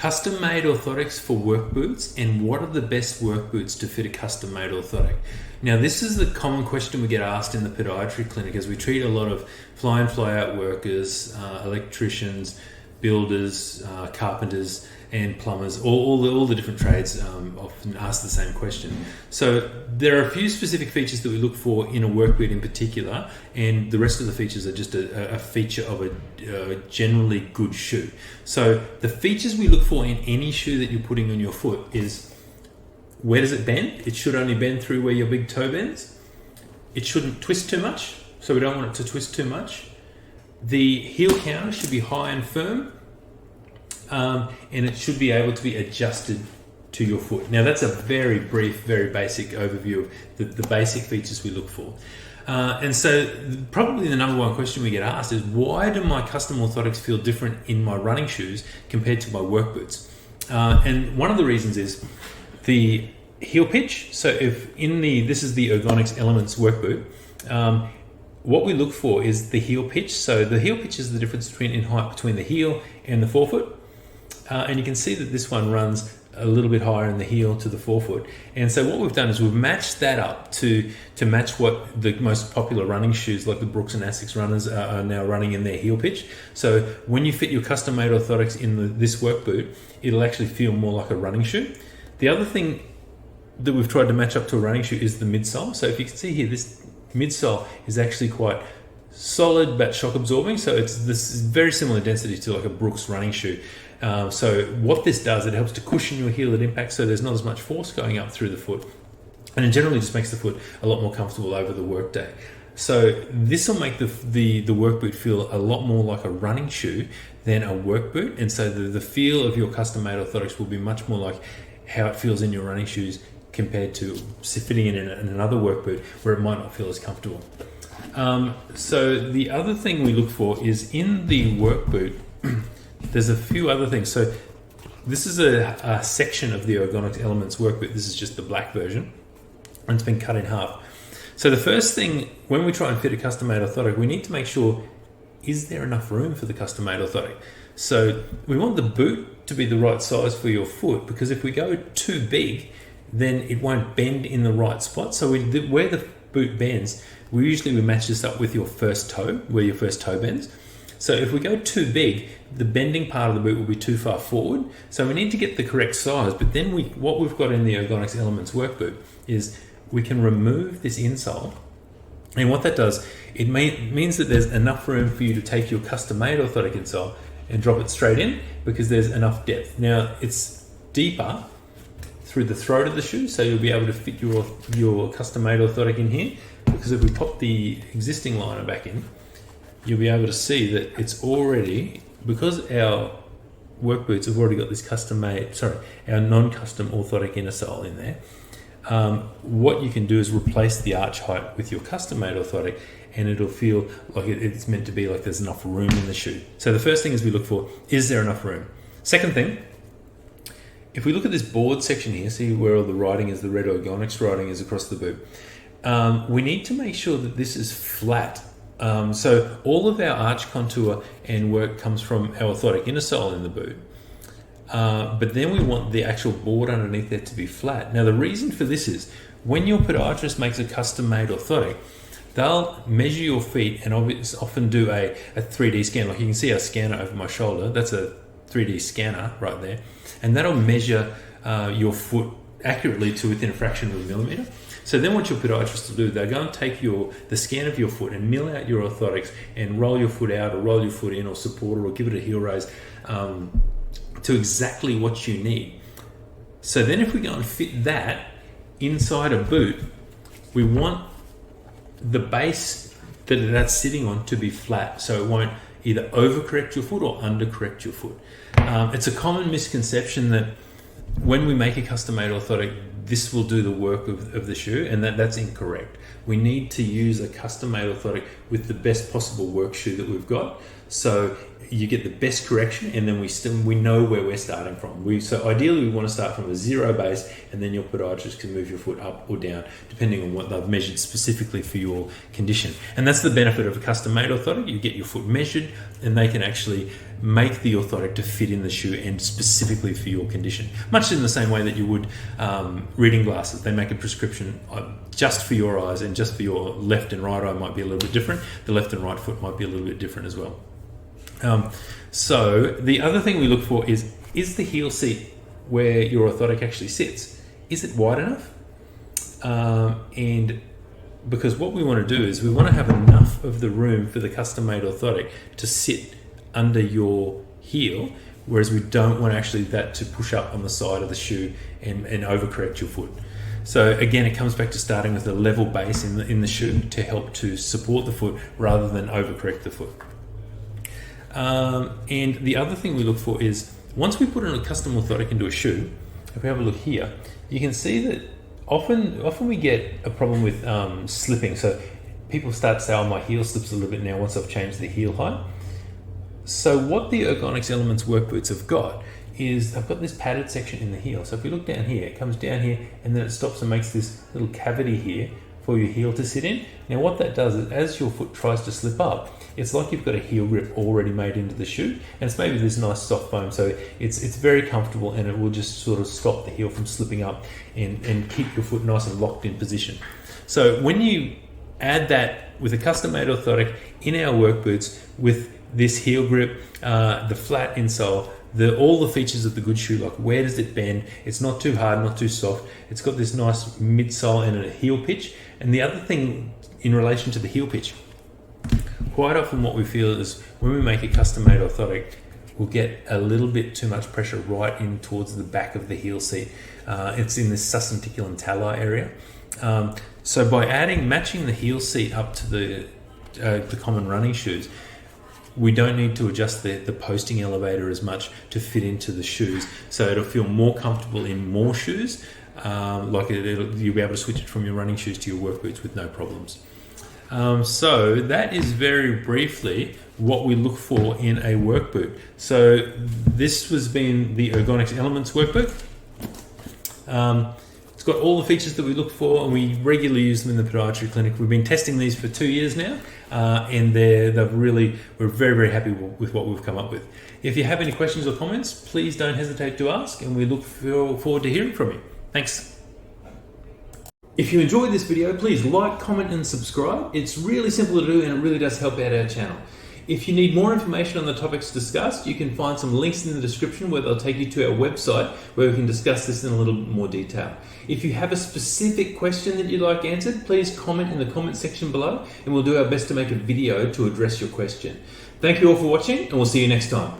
Custom-made orthotics for work boots, and what are the best work boots to fit a custom-made orthotic? Now, this is the common question we get asked in the podiatry clinic as we treat a lot of fly-in, fly-out workers, electricians, builders, carpenters, and plumbers. All the different trades often ask the same question. So there are a few specific features that we look for in a work boot in particular, and the rest of the features are just a feature of a generally good shoe. So the features we look for in any shoe that you're putting on your foot is, where does it bend? It should only bend through where your big toe bends. It shouldn't twist too much, so we don't want it to twist too much. The heel counter should be high and firm. And it should be able to be adjusted to your foot. Now, that's a very brief, very basic overview of the basic features we look for. And so probably the number one question we get asked is, why do my custom orthotics feel different in my running shoes compared to my work boots? And one of the reasons is the heel pitch. So if this is the Ergonx Elements work boot, what we look for is the heel pitch. So the heel pitch is the difference in height between the heel and the forefoot. And you can see that this one runs a little bit higher in the heel to the forefoot. And so what we've done is we've matched that up to match what the most popular running shoes like the Brooks and Asics runners are now running in their heel pitch. So when you fit your custom-made orthotics in this work boot, it'll actually feel more like a running shoe. The other thing that we've tried to match up to a running shoe is the midsole. So if you can see here, this midsole is actually quite solid but shock absorbing. So it's this very similar density to like a Brooks running shoe. So what this does, it helps to cushion your heel at impact, so there's not as much force going up through the foot, and it generally just makes the foot a lot more comfortable over the workday. So this will make the work boot feel a lot more like a running shoe than a work boot, and so the feel of your custom-made orthotics will be much more like how it feels in your running shoes compared to fitting in another work boot where it might not feel as comfortable. So the other thing we look for is in the work boot. There's a few other things. So this is a section of the Ergonx Elements workboot. This is just the black version, and it's been cut in half. So the first thing, when we try and fit a custom-made orthotic, we need to make sure, is there enough room for the custom-made orthotic? So we want the boot to be the right size for your foot, because if we go too big, then it won't bend in the right spot. So where the boot bends, we match this up with your first toe, where your first toe bends. So if we go too big, the bending part of the boot will be too far forward. So we need to get the correct size. But then what we've got in the Ergonx Elements work boot is we can remove this insole. And what that does, it means that there's enough room for you to take your custom-made orthotic insole and drop it straight in, because there's enough depth. Now, it's deeper through the throat of the shoe, so you'll be able to fit your custom-made orthotic in here, because if we pop the existing liner back in, you'll be able to see that it's already, because our work boots have already got this our non-custom orthotic inner sole in there. What you can do is replace the arch height with your custom-made orthotic, and it'll feel like it's meant to be like there's enough room in the shoe. So the first thing is we look for, is there enough room? Second thing, if we look at this board section here, see where all the writing is, the red Ergonx writing is across the boot. We need to make sure that this is flat. So all of our arch contour and work comes from our orthotic inner sole in the boot. But then we want the actual board underneath there to be flat. Now the reason for this is, when your podiatrist makes a custom-made orthotic, they'll measure your feet and often do a 3D scan. Like you can see our scanner over my shoulder, that's a 3D scanner right there. And that'll measure your foot accurately to within a fraction of a millimeter. So then what your podiatrist will do, they're going to take the scan of your foot and mill out your orthotics and roll your foot out or roll your foot in or support it or give it a heel raise to exactly what you need. So then if we go and fit that inside a boot, we want the base that that's sitting on to be flat, so it won't either overcorrect your foot or undercorrect your foot. It's a common misconception that when we make a custom-made orthotic, this will do the work of the shoe, and that's incorrect. We need to use a custom-made orthotic with the best possible work shoe that we've got, so you get the best correction, and then we know where we're starting from. So ideally we want to start from a zero base, and then your podiatrist can move your foot up or down depending on what they've measured specifically for your condition. And that's the benefit of a custom-made orthotic. You get your foot measured, and they can actually make the orthotic to fit in the shoe and specifically for your condition. Much in the same way that you would reading glasses. They make a prescription just for your eyes, and just for your left and right eye might be a little bit different. The left and right foot might be a little bit different as well. So the other thing we look for is the heel seat where your orthotic actually sits, is it wide enough? And because what we want to do is we want to have enough of the room for the custom-made orthotic to sit under your heel, whereas we don't want actually that to push up on the side of the shoe and overcorrect your foot. So again, it comes back to starting with a level base in the shoe to help to support the foot rather than overcorrect the foot. And the other thing we look for is, once we put in a custom orthotic into a shoe, if we have a look here, you can see that often we get a problem with slipping. So people start to say, oh, my heel slips a little bit now once I've changed the heel height. So what the Ergonx Elements work boots have got is they've got this padded section in the heel. So if we look down here, it comes down here and then it stops and makes this little cavity here for your heel to sit in. Now what that does is, as your foot tries to slip up, it's like you've got a heel grip already made into the shoe, and it's maybe this nice soft foam, so it's very comfortable, and it will just sort of stop the heel from slipping up and keep your foot nice and locked in position. So when you add that with a custom-made orthotic in our work boots with this heel grip, the flat insole, all the features of the good shoe, like where does it bend, it's not too hard, not too soft, it's got this nice midsole and a heel pitch. And the other thing in relation to the heel pitch, quite often what we feel is when we make a custom-made orthotic, we'll get a little bit too much pressure right in towards the back of the heel seat. It's in this suscenticulum tali area. So by matching the heel seat up to the common running shoes, we don't need to adjust the posting elevator as much to fit into the shoes, so it'll feel more comfortable in more shoes. You'll be able to switch it from your running shoes to your work boots with no problems. So that is very briefly what we look for in a work boot. So this has been the Ergonx Elements workbook. It's got all the features that we look for, and we regularly use them in the podiatry clinic. We've been testing these for 2 years now, and we're very, very happy with what we've come up with. If you have any questions or comments, please don't hesitate to ask, and we look forward to hearing from you. Thanks. If you enjoyed this video, please like, comment and subscribe. It's really simple to do, and it really does help out our channel. If you need more information on the topics discussed, you can find some links in the description where they'll take you to our website where we can discuss this in a little bit more detail. If you have a specific question that you'd like answered, please comment in the comment section below, and we'll do our best to make a video to address your question. Thank you all for watching, and we'll see you next time.